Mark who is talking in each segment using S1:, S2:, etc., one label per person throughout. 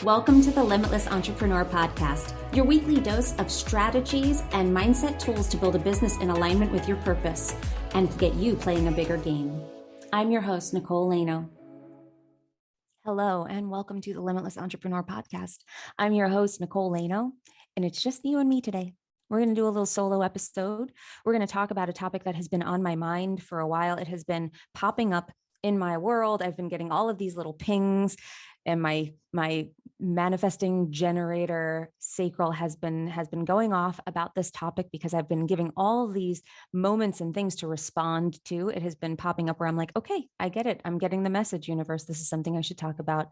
S1: Welcome to the Limitless Entrepreneur podcast, your weekly dose of strategies and mindset tools to build a business in alignment with your purpose and to get you playing a bigger game. I'm your host, Nicole. Hello, and welcome to the Limitless Entrepreneur podcast. I'm your host, Nicole, and it's just you and me today. We're going to do a little solo episode. We're going to talk about a topic that has been on my mind for a while. It has been popping up in my world. I've been getting all of these little pings, and my manifesting generator sacral has been going off about this topic because I've been giving all these moments and things to respond to. It has been popping up where I'm like, okay, I get it. I'm getting the message, universe. This is something I should talk about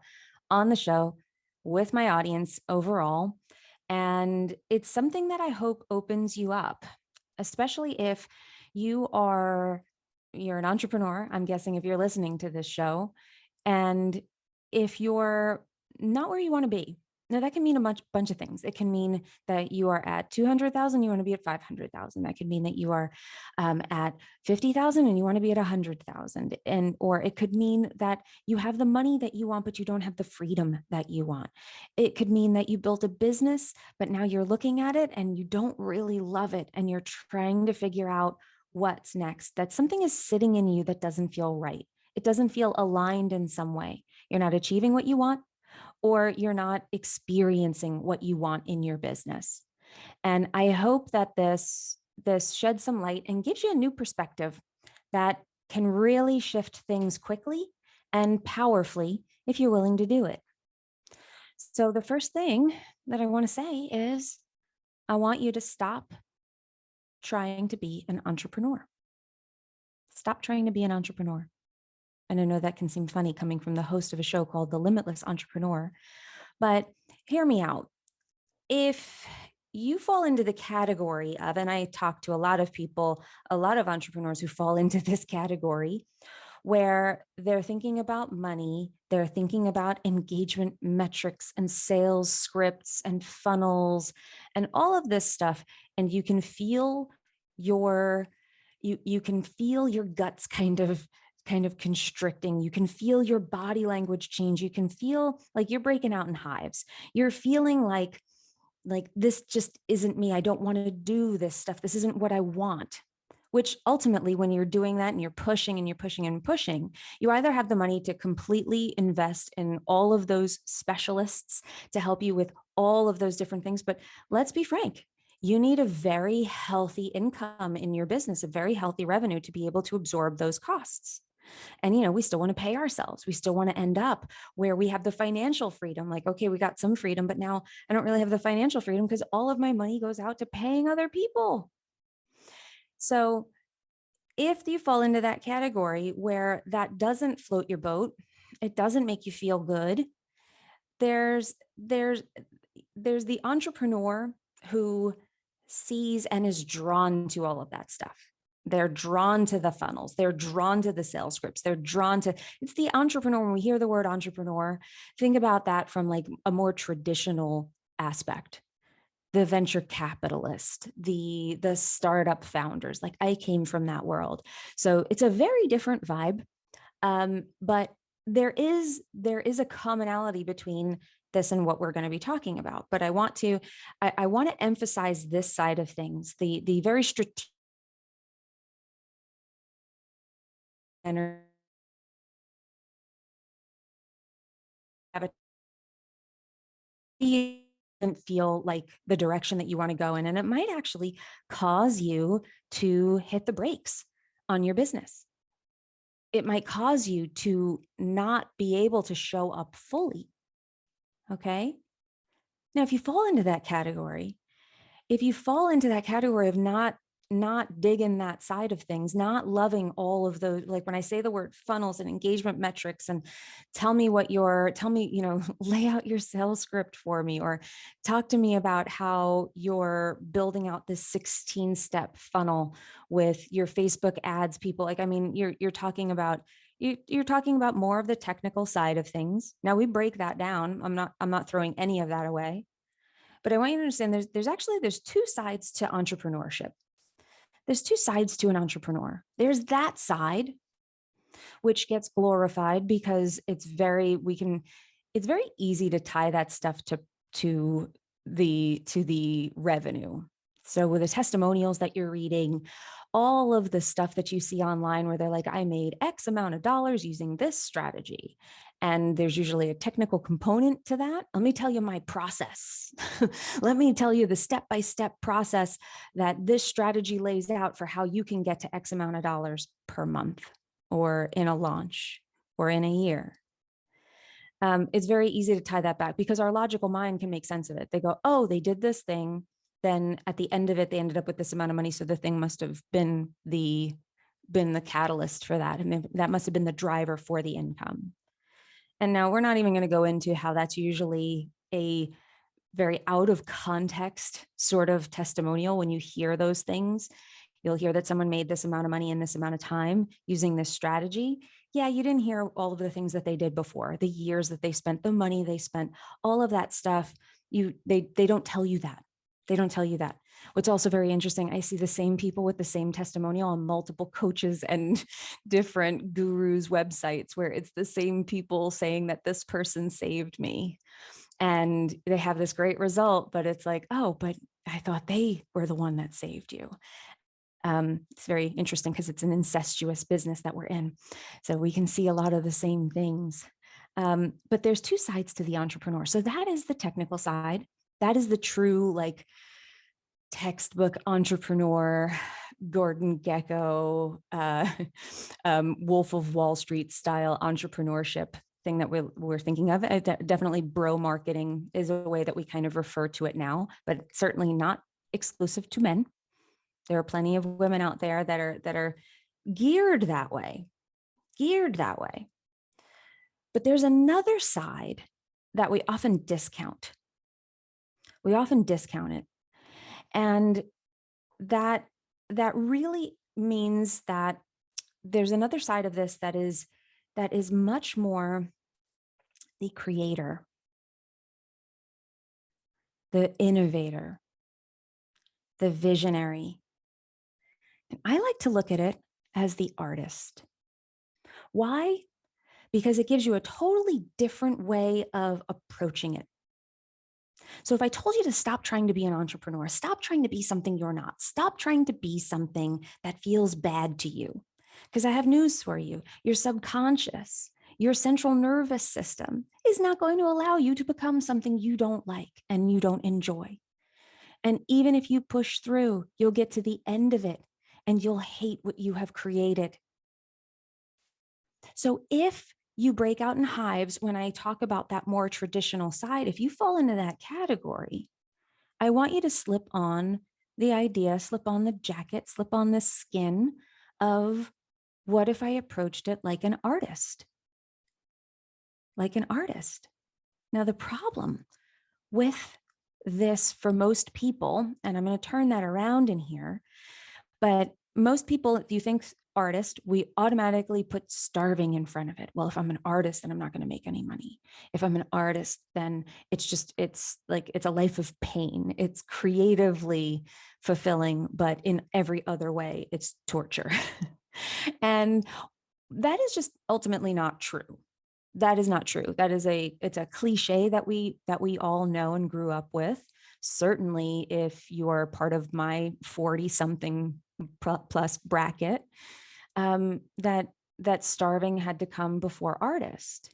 S1: on the show with my audience overall. And it's something that I hope opens you up, especially if you're an entrepreneur. I'm guessing if you're listening to this show, and if you're not where you want to be. Now that can mean a bunch of things. It can mean that you are at 200,000, you want to be at 500,000. That could mean that you are at 50,000 and you want to be at 100,000. Or it could mean that you have the money that you want, but you don't have the freedom that you want. It could mean that you built a business, but now you're looking at it and you don't really love it. And you're trying to figure out what's next. That something is sitting in you that doesn't feel right. It doesn't feel aligned in some way. You're not achieving what you want, or you're not experiencing what you want in your business. And I hope that this sheds some light and gives you a new perspective that can really shift things quickly and powerfully if you're willing to do it. So the first thing that I want to say is I want you to stop trying to be an entrepreneur. Stop trying to be an entrepreneur. And I know that can seem funny coming from the host of a show called The Limitless Entrepreneur, but hear me out. If you fall into the category of, and I talk to a lot of people, a lot of entrepreneurs who fall into this category, where they're thinking about money, they're thinking about engagement metrics and sales scripts and funnels and all of this stuff, and you can feel your guts kind of constricting. You can feel your body language change. You can feel like you're breaking out in hives. You're feeling like this just isn't me. I don't want to do this stuff. This isn't what I want. Which ultimately, when you're doing that and you're pushing and you're pushing and pushing, you either have the money to completely invest in all of those specialists to help you with all of those different things. But let's be frank, you need a very healthy income in your business, a very healthy revenue to be able to absorb those costs. And, we still want to pay ourselves. We still want to end up where we have the financial freedom. Like, okay, we got some freedom, but now I don't really have the financial freedom because all of my money goes out to paying other people. So if you fall into that category where that doesn't float your boat, it doesn't make you feel good, there's the entrepreneur who sees and is drawn to all of that stuff. They're drawn to the funnels. They're drawn to the sales scripts. It's the entrepreneur. When we hear the word entrepreneur, think about that from like a more traditional aspect. The venture capitalist, the startup founders, like I came from that world. So it's a very different vibe. But there is a commonality between this and what we're going to be talking about. But I want to emphasize this side of things, the very strategic doesn't feel like the direction that you want to go in. And it might actually cause you to hit the brakes on your business. It might cause you to not be able to show up fully. Okay. Now, if you fall into that category of not digging that side of things, not loving all of those, like when I say the word funnels and engagement metrics and lay out your sales script for me, or talk to me about how you're building out this 16-step funnel with your Facebook ads people. Like, I mean, you're talking about more of the technical side of things. Now we break that down. I'm not throwing any of that away, but I want you to understand there's two sides to entrepreneurship. There's two sides to an entrepreneur. There's that side, which gets glorified because it's very easy to tie that stuff to the revenue. So with the testimonials that you're reading, all of the stuff that you see online where they're like, I made X amount of dollars using this strategy. And there's usually a technical component to that. Let me tell you my process. Let me tell you the step-by-step process that this strategy lays out for how you can get to X amount of dollars per month or in a launch or in a year. It's very easy to tie that back because our logical mind can make sense of it. They go, oh, they did this thing. Then at the end of it, they ended up with this amount of money. So the thing must have been the catalyst for that. And that must have been the driver for the income. And now we're not even going to go into how that's usually a very out of context sort of testimonial. When you hear those things, you'll hear that someone made this amount of money in this amount of time using this strategy. Yeah, you didn't hear all of the things that they did before, the years that they spent, the money they spent, all of that stuff. They don't tell you that. They don't tell you that. What's also very interesting, I see the same people with the same testimonial on multiple coaches and different gurus' websites where it's the same people saying that this person saved me. And they have this great result, but it's like, oh, but I thought they were the one that saved you. It's very interesting because it's an incestuous business that we're in. So we can see a lot of the same things. But there's two sides to the entrepreneur. So that is the technical side. That is the true like textbook entrepreneur, Gordon Gekko, Wolf of Wall Street style entrepreneurship thing that we're thinking of. Definitely bro marketing is a way that we kind of refer to it now, but certainly not exclusive to men. There are plenty of women out there that are geared that way. But there's another side that we often discount. We often discount it. And that really means that there's another side of this that is much more the creator, the innovator, the visionary. And I like to look at it as the artist. Why? Because it gives you a totally different way of approaching it. So if I told you to stop trying to be an entrepreneur, stop trying to be something you're not, stop trying to be something that feels bad to you, because I have news for you. Your subconscious, your central nervous system is not going to allow you to become something you don't like and you don't enjoy. And even if you push through, you'll get to the end of it and you'll hate what you have created. So if you break out in hives, when I talk about that more traditional side, if you fall into that category, I want you to slip on the idea, slip on the jacket, slip on the skin of what if I approached it like an artist? Like an artist. Now, the problem with this for most people, and I'm going to turn that around in here, but most people, if you think artist, we automatically put starving in front of it. Well, if I'm an artist, then I'm not going to make any money. If I'm an artist, then it's a life of pain. It's creatively fulfilling, but in every other way, it's torture. And that is just ultimately not true. That is not true. It's a cliche that we all know and grew up with. Certainly, if you are part of my 40 something plus bracket, that starving had to come before artist.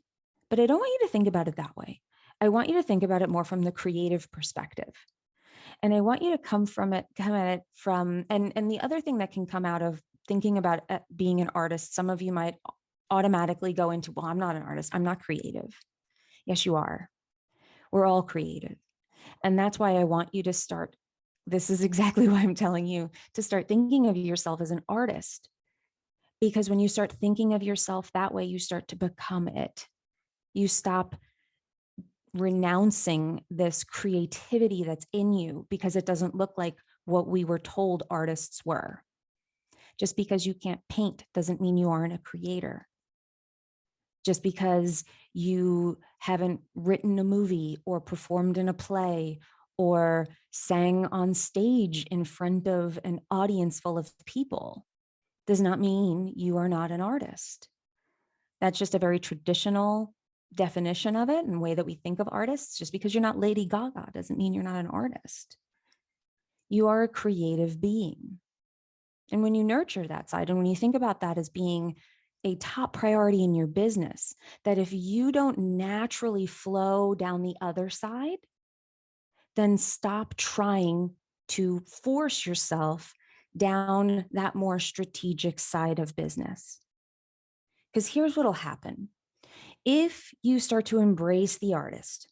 S1: But I don't want you to think about it that way. I want you to think about it more from the creative perspective. And I want you to come at it from, and the other thing that can come out of thinking about being an artist, some of you might automatically go into, well, I'm not an artist. I'm not creative. Yes, you are. We're all creative. And that's why I want you to start. This is exactly why I'm telling you to start thinking of yourself as an artist. Because when you start thinking of yourself that way, you start to become it. You stop renouncing this creativity that's in you because it doesn't look like what we were told artists were. Just because you can't paint doesn't mean you aren't a creator. Just because you haven't written a movie or performed in a play or sang on stage in front of an audience full of people does not mean you are not an artist. That's just a very traditional definition of it and way that we think of artists. Just because you're not Lady Gaga doesn't mean you're not an artist. You are a creative being. And when you nurture that side, and when you think about that as being a top priority in your business, that if you don't naturally flow down the other side, then stop trying to force yourself down that more strategic side of business. Because here's what'll happen. If you start to embrace the artist,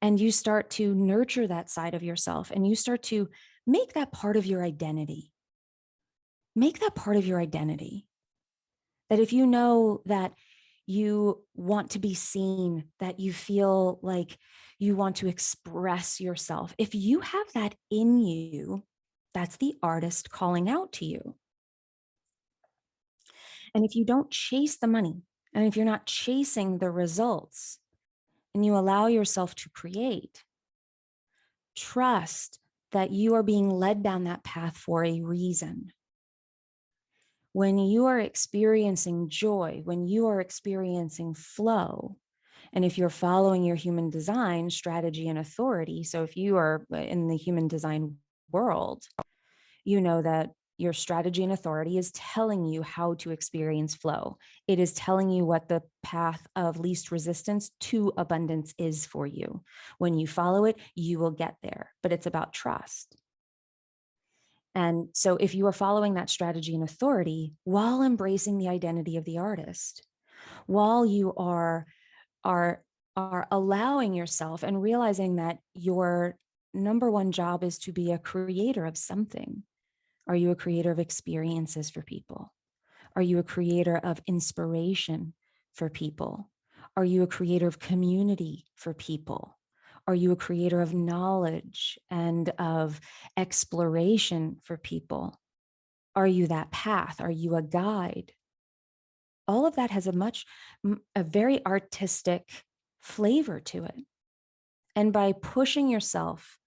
S1: and you start to nurture that side of yourself, and you start to make that part of your identity, that if you know that you want to be seen, that you feel like you want to express yourself, if you have that in you, that's the artist calling out to you. And if you don't chase the money, and if you're not chasing the results, and you allow yourself to create, trust that you are being led down that path for a reason. When you are experiencing joy, when you are experiencing flow, and if you're following your human design strategy and authority, so if you are in the human design world, you know that your strategy and authority is telling you how to experience flow. It is telling you what the path of least resistance to abundance is for you. When you follow it, you will get there, but it's about trust. And so if you are following that strategy and authority while embracing the identity of the artist, while you are allowing yourself and realizing that your number one job is to be a creator of something. Are you a creator of experiences for people? Are you a creator of inspiration for people? Are you a creator of community for people? Are you a creator of knowledge and of exploration for people? Are you that path? Are you a guide? All of that has a very artistic flavor to it. And by pushing yourself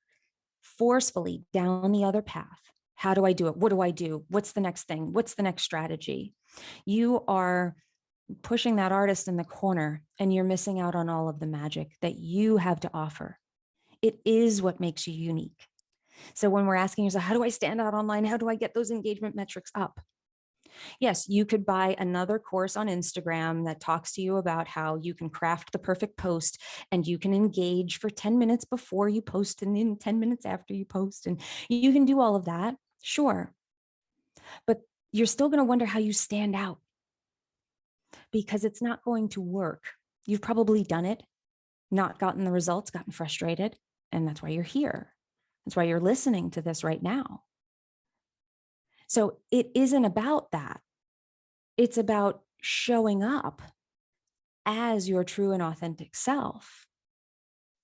S1: forcefully down the other path, how do I do it? What do I do? What's the next thing? What's the next strategy? You are pushing that artist in the corner, and you're missing out on all of the magic that you have to offer. It is what makes you unique. So when we're asking yourself, how do I stand out online? How do I get those engagement metrics up? Yes, you could buy another course on Instagram that talks to you about how you can craft the perfect post, and you can engage for 10 minutes before you post and then 10 minutes after you post. And you can do all of that. Sure. But you're still going to wonder how you stand out, because it's not going to work. You've probably done it, not gotten the results, gotten frustrated. And that's why you're here. That's why you're listening to this right now. So it isn't about that. It's about showing up as your true and authentic self,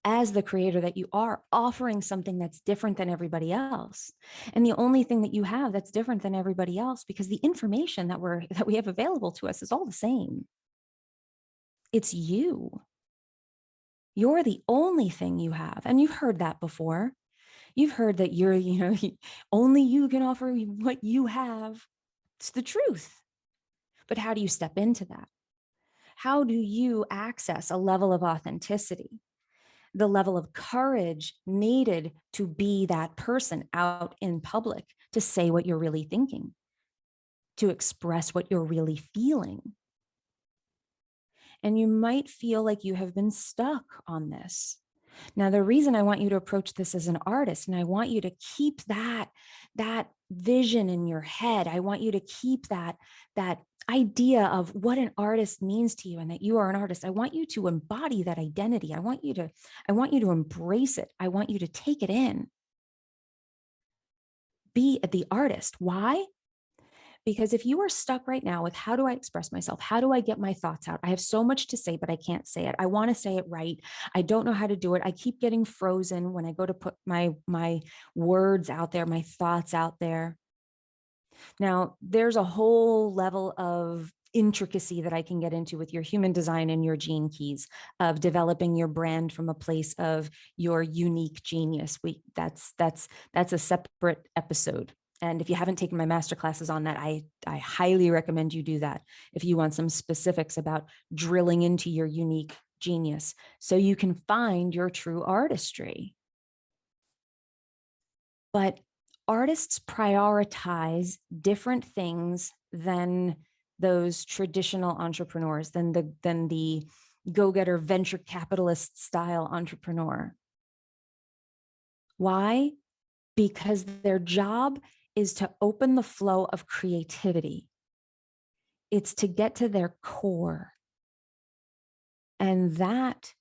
S1: as the creator that you are, offering something that's different than everybody else. And the only thing that you have that's different than everybody else, because the information that we have available to us is all the same. It's you. You're the only thing you have. And you've heard that before. You've heard that only you can offer what you have. It's the truth. But how do you step into that? How do you access a level of authenticity, the level of courage needed to be that person out in public, to say what you're really thinking, to express what you're really feeling? And you might feel like you have been stuck on this. Now, the reason I want you to approach this as an artist, and I want you to keep that vision in your head, I want you to keep that idea of what an artist means to you and that you are an artist. I want you to embody that identity. I want you to embrace it. I want you to take it in. Be the artist. Why? Because if you are stuck right now with, how do I express myself? How do I get my thoughts out? I have so much to say, but I can't say it. I want to say it right. I don't know how to do it. I keep getting frozen when I go to put my words out there, my thoughts out there. Now, there's a whole level of intricacy that I can get into with your human design and your gene keys of developing your brand from a place of your unique genius. That's a separate episode. And if you haven't taken my masterclasses on that, I highly recommend you do that if you want some specifics about drilling into your unique genius so you can find your true artistry. But artists prioritize different things than those traditional entrepreneurs, than the go-getter venture capitalist style entrepreneur. Why? Because their job is to open the flow of creativity. It's to get to their core. And that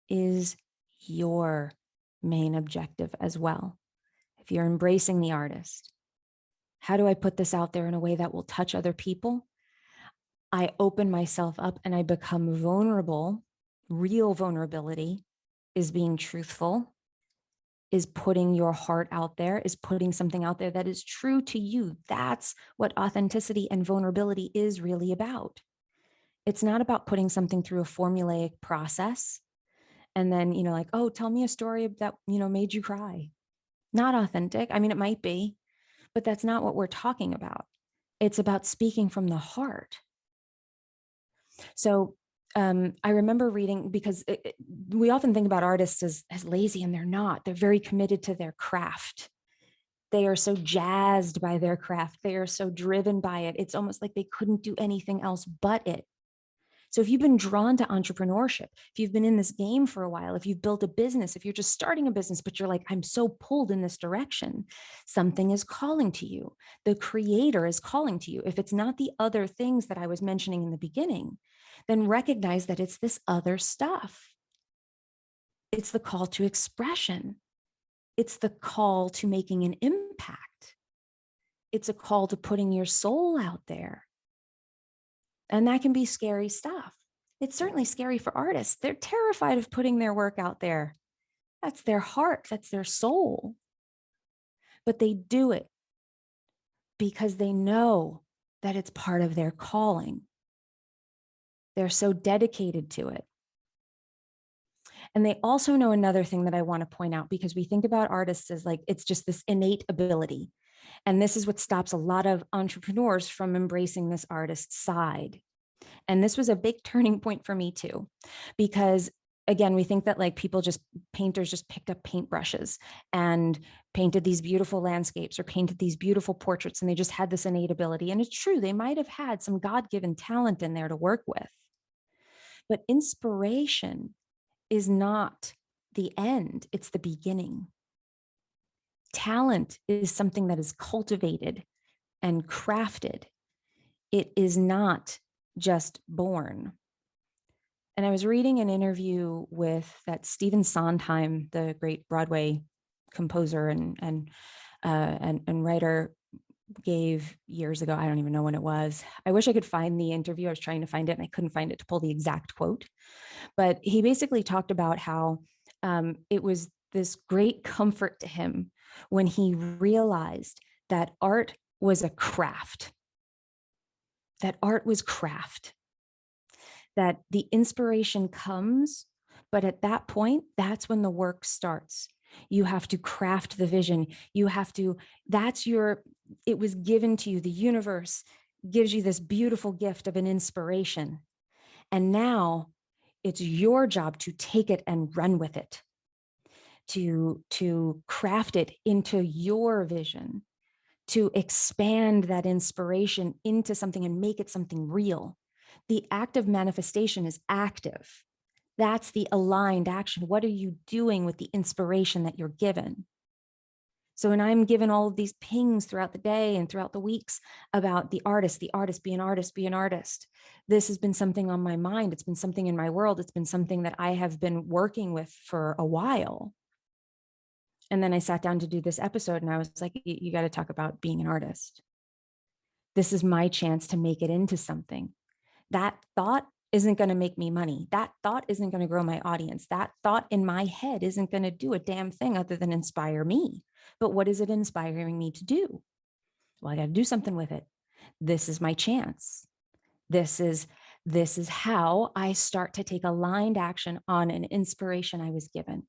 S1: is your main objective as well. If you're embracing the artist, how do I put this out there in a way that will touch other people? I open myself up and I become vulnerable. Real vulnerability is being truthful, is putting your heart out there, is putting something out there that is true to you. That's what authenticity and vulnerability is really about. It's not about putting something through a formulaic process and then, like, oh, tell me a story that, made you cry. Not authentic. I mean, it might be, but that's not what we're talking about. It's about speaking from the heart. So I remember reading, because we often think about artists as lazy, and they're not. They're very committed to their craft. They are so jazzed by their craft. They are so driven by it. It's almost like they couldn't do anything else but it. So if you've been drawn to entrepreneurship, if you've been in this game for a while, if you've built a business, if you're just starting a business, but you're like, I'm so pulled in this direction, something is calling to you. The creator is calling to you. If it's not the other things that I was mentioning in the beginning, then recognize that it's this other stuff. It's the call to expression. It's the call to making an impact. It's a call to putting your soul out there. And that can be scary stuff. It's certainly scary for artists. They're terrified of putting their work out there. That's their heart, that's their soul. But they do it because they know that it's part of their calling. They're so dedicated to it. And they also know another thing that I want to point out, because we think about artists as like, it's just this innate ability. And this is what stops a lot of entrepreneurs from embracing this artist side. And this was a big turning point for me too, because again, we think that like painters just picked up paintbrushes and painted these beautiful landscapes or painted these beautiful portraits, and they just had this innate ability. And it's true, they might have had some God-given talent in there to work with. But inspiration is not the end, it's the beginning. Talent is something that is cultivated and crafted. It is not just born. And I was reading an interview with that Stephen Sondheim, the great Broadway composer and writer, gave years ago. I don't even know when it was. I wish I could find the interview. I was trying to find it and I couldn't find it to pull the exact quote. But he basically talked about how it was this great comfort to him when he realized that art was a craft. That art was craft. That the inspiration comes, but at that point, that's when the work starts. You have to craft the vision. You have to, it was given to you. The universe gives you this beautiful gift of an inspiration. And now it's your job to take it and run with it, to craft it into your vision, to expand that inspiration into something and make it something real. The act of manifestation is active. That's the aligned action. What are you doing with the inspiration that you're given? So when I'm given all of these pings throughout the day and throughout the weeks about the artist, be an artist, be an artist. This has been something on my mind. It's been something in my world. It's been something that I have been working with for a while. And then I sat down to do this episode and I was like, you got to talk about being an artist. This is my chance to make it into something. That thought isn't going to make me money. That thought isn't going to grow my audience. That thought in my head isn't going to do a damn thing other than inspire me. But what is it inspiring me to do? Well, I got to do something with it. This is my chance. This is how I start to take aligned action on an inspiration I was given.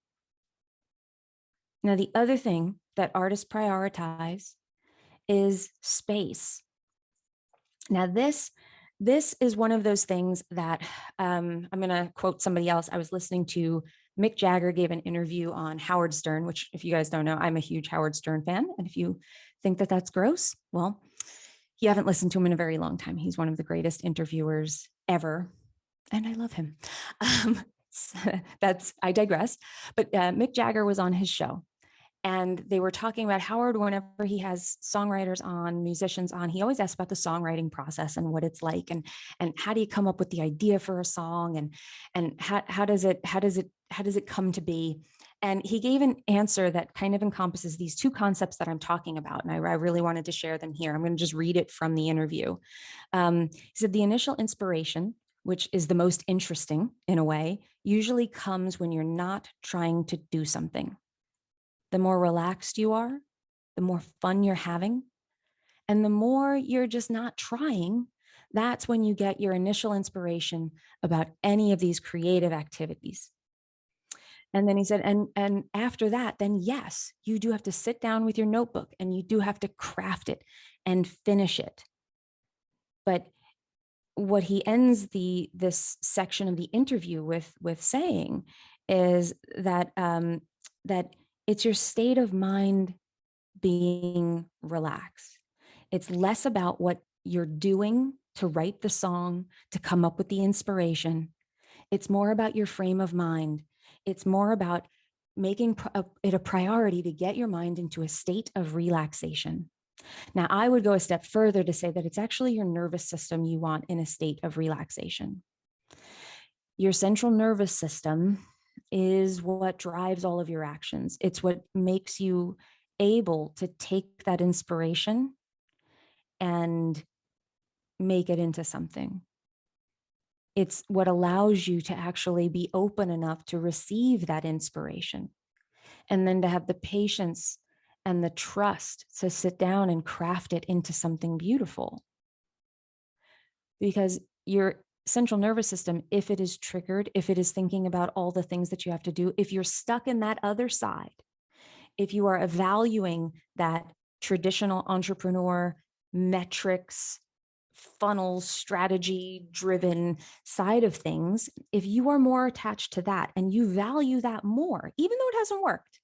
S1: Now, the other thing that artists prioritize is space. Now, this is one of those things that I'm going to quote somebody else. I was listening to Mick Jagger gave an interview on Howard Stern, which, if you guys don't know, I'm a huge Howard Stern fan. And if you think that that's gross, well, you haven't listened to him in a very long time. He's one of the greatest interviewers ever. And I love him. I digress. But Mick Jagger was on his show. And they were talking about Howard. Whenever he has songwriters on, musicians on, he always asks about the songwriting process and what it's like, and how do you come up with the idea for a song, and how does it come to be? And he gave an answer that kind of encompasses these two concepts that I'm talking about. And I really wanted to share them here. I'm going to just read it from the interview. He said, the initial inspiration, which is the most interesting in a way, usually comes when you're not trying to do something. The more relaxed you are, the more fun you're having, and the more you're just not trying, that's when you get your initial inspiration about any of these creative activities. And then he said, and after that, then yes, you do have to sit down with your notebook and you do have to craft it and finish it. But what he ends this section of the interview with saying is that that it's your state of mind being relaxed. It's less about what you're doing to write the song, to come up with the inspiration. It's more about your frame of mind. It's more about making it a priority to get your mind into a state of relaxation. Now, I would go a step further to say that it's actually your nervous system you want in a state of relaxation. Your central nervous system is what drives all of your actions. It's what makes you able to take that inspiration and make it into something. It's what allows you to actually be open enough to receive that inspiration, and then to have the patience and the trust to sit down and craft it into something beautiful. Because your central nervous system, if it is triggered, if it is thinking about all the things that you have to do, if you're stuck in that other side, if you are valuing that traditional entrepreneur metrics, funnels, strategy driven side of things, if you are more attached to that and you value that more, even though it hasn't worked,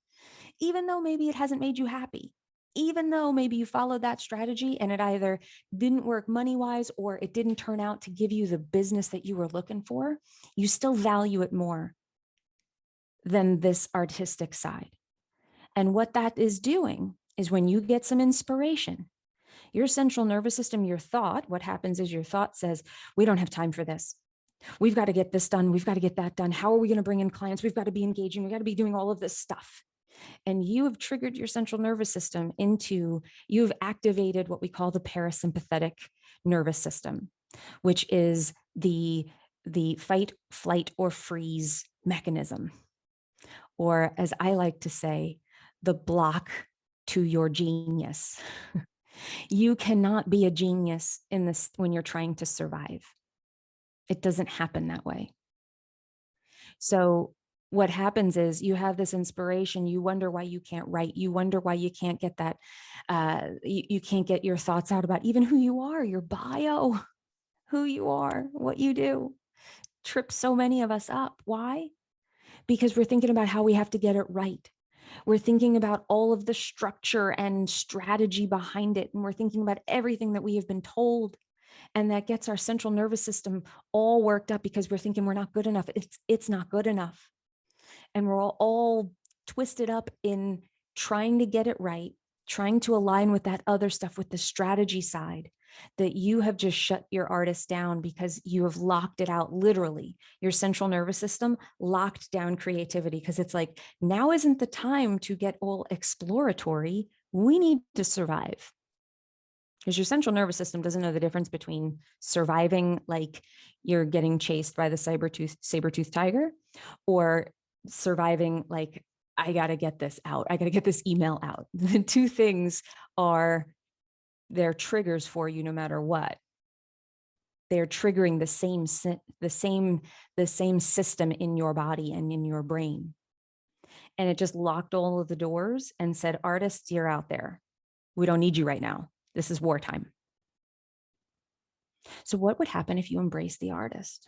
S1: even though maybe it hasn't made you happy, even though maybe you followed that strategy and it either didn't work money-wise or it didn't turn out to give you the business that you were looking for, you still value it more than this artistic side. And what that is doing is when you get some inspiration, your central nervous system, your thought, what happens is your thought says, we don't have time for this. We've got to get this done. We've got to get that done. How are we going to bring in clients? We've got to be engaging. We've got to be doing all of this stuff. And you have triggered your central nervous system you've activated what we call the parasympathetic nervous system, which is the fight, flight, or freeze mechanism. Or as I like to say, the block to your genius. You cannot be a genius in this when you're trying to survive. It doesn't happen that way. So what happens is you have this inspiration, you wonder why you can't write, you wonder why you can't get that, you can't get your thoughts out about even who you are, your bio, who you are, what you do. Trips so many of us up. Why? Because we're thinking about how we have to get it right. We're thinking about all of the structure and strategy behind it. And we're thinking about everything that we have been told. And that gets our central nervous system all worked up because we're thinking we're not good enough. It's not good enough. And we're all twisted up in trying to get it right, trying to align with that other stuff, with the strategy side, that you have just shut your artist down because you have locked it out. Literally, your central nervous system locked down creativity because it's like, now isn't the time to get all exploratory. We need to survive. Because your central nervous system doesn't know the difference between surviving, like you're getting chased by the saber-toothed tiger, or surviving like, I got to get this out. I got to get this email out. The two things they're triggers for you no matter what. They're triggering the same system in your body and in your brain. And it just locked all of the doors and said, artists, you're out there. We don't need you right now. This is wartime. So what would happen if you embrace the artist?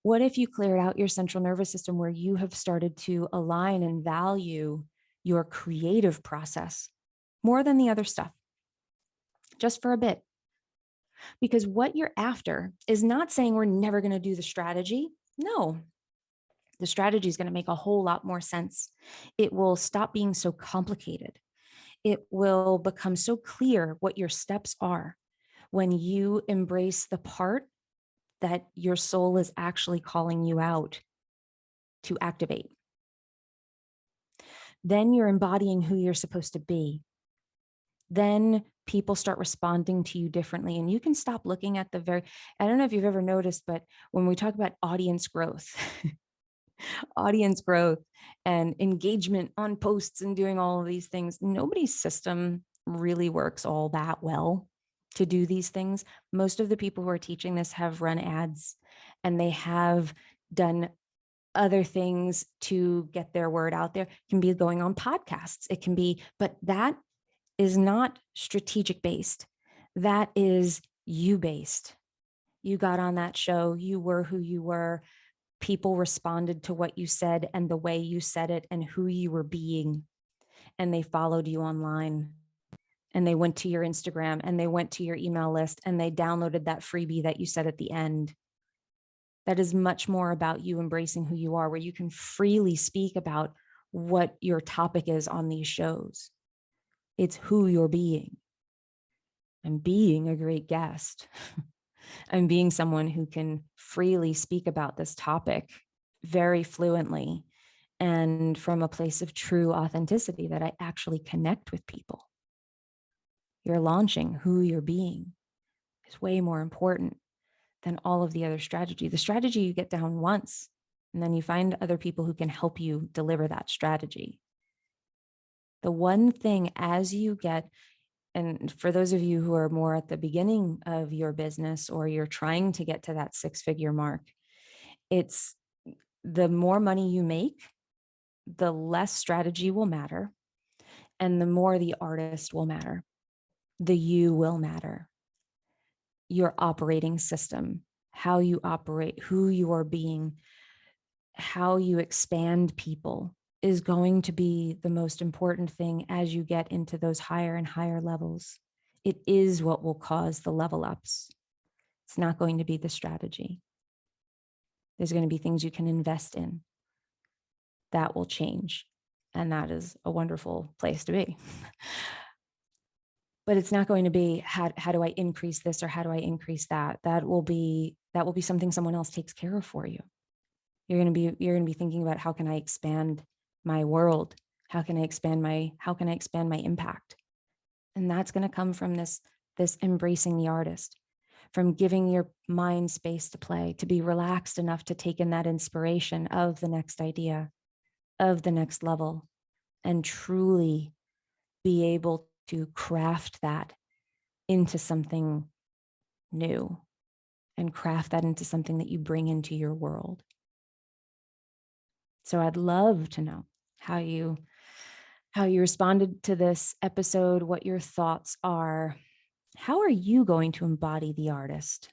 S1: What if you cleared out your central nervous system where you have started to align and value your creative process more than the other stuff, just for a bit? Because what you're after is not saying we're never going to do the strategy. No, the strategy is going to make a whole lot more sense. It will stop being so complicated. It will become so clear what your steps are when you embrace the part that your soul is actually calling you out to activate. Then you're embodying who you're supposed to be. Then people start responding to you differently. And you can stop looking at I don't know if you've ever noticed, but when we talk about audience growth, audience growth and engagement on posts and doing all of these things, nobody's system really works all that well to do these things. Most of the people who are teaching this have run ads and they have done other things to get their word out there. It can be going on podcasts. It can be, but that is not strategic based. That is you based. You got on that show. You were who you were. People responded to what you said and the way you said it and who you were being. And they followed you online. And they went to your Instagram and they went to your email list and they downloaded that freebie that you said at the end. That is much more about you embracing who you are, where you can freely speak about what your topic is on these shows. It's who you're being. I'm being a great guest. I'm being someone who can freely speak about this topic very fluently and from a place of true authenticity that I actually connect with people. You're launching who you're being is way more important than all of the other strategy. The strategy you get down once, and then you find other people who can help you deliver that strategy. The one thing as you get, and for those of you who are more at the beginning of your business or you're trying to get to that 6-figure mark, it's the more money you make, the less strategy will matter, and the more the artist will matter. The you will matter. Your operating system, how you operate, who you are being, how you expand people is going to be the most important thing as you get into those higher and higher levels. It is what will cause the level ups. It's not going to be the strategy. There's going to be things you can invest in that will change. And that is a wonderful place to be. But it's not going to be how do I increase this or how do I increase that? That will be something someone else takes care of for you. You're going to be thinking about how can I expand my world? How can I expand my impact? And that's going to come from this embracing the artist, from giving your mind space to play, to be relaxed enough to take in that inspiration of the next idea, of the next level, and truly be able to craft that into something new and craft that into something that you bring into your world. So I'd love to know how you responded to this episode, what your thoughts are. How are you going to embody the artist?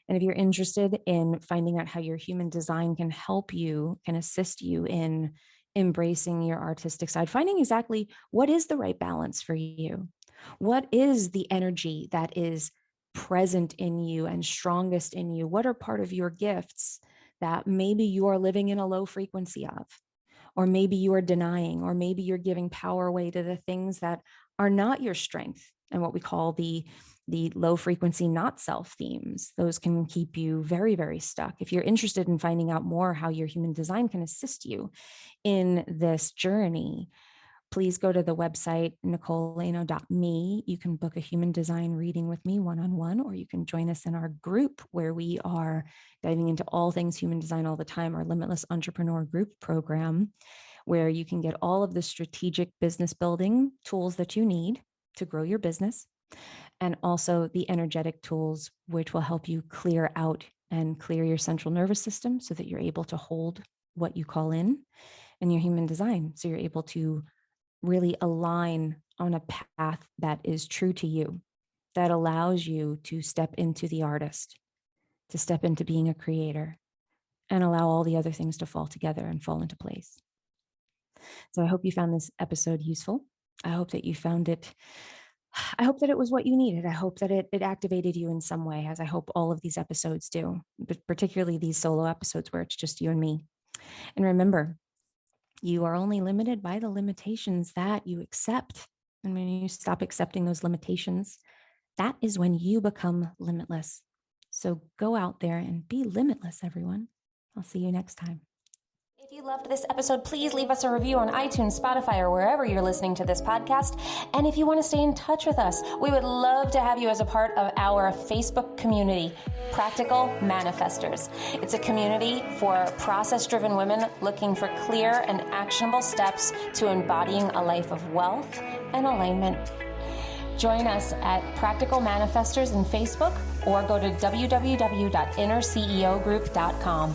S1: And if you're interested in finding out how your human design can help you, can assist you in embracing your artistic side, finding exactly what is the right balance for you, what is the energy that is present in you and strongest in you, what are part of your gifts that maybe you are living in a low frequency of, or maybe you are denying, or maybe you're giving power away to the things that are not your strength, and what we call the low frequency not self themes. Those can keep you very, very stuck. If you're interested in finding out more how your human design can assist you in this journey, please go to the website, nicolelano.me. You can book a human design reading with me one-on-one, or you can join us in our group where we are diving into all things human design all the time, our Limitless Entrepreneur group program, where you can get all of the strategic business building tools that you need to grow your business, and also the energetic tools, which will help you clear out and clear your central nervous system so that you're able to hold what you call in your human design. So you're able to really align on a path that is true to you, that allows you to step into the artist, to step into being a creator, and allow all the other things to fall together and fall into place. So I hope you found this episode useful. I hope that you found it. I hope that it was what you needed. I hope that it activated you in some way, as I hope all of these episodes do, but particularly these solo episodes where it's just you and me. And remember, you are only limited by the limitations that you accept. And when you stop accepting those limitations, that is when you become limitless. So go out there and be limitless, everyone. I'll see you next time. If you loved this episode, please leave us a review on iTunes, Spotify, or wherever you're listening to this podcast. And if you want to stay in touch with us, we would love to have you as a part of our Facebook community, Practical Manifestors. It's a community for process-driven women looking for clear and actionable steps to embodying a life of wealth and alignment. Join us at Practical Manifestors in Facebook, or go to www.innerceogroup.com.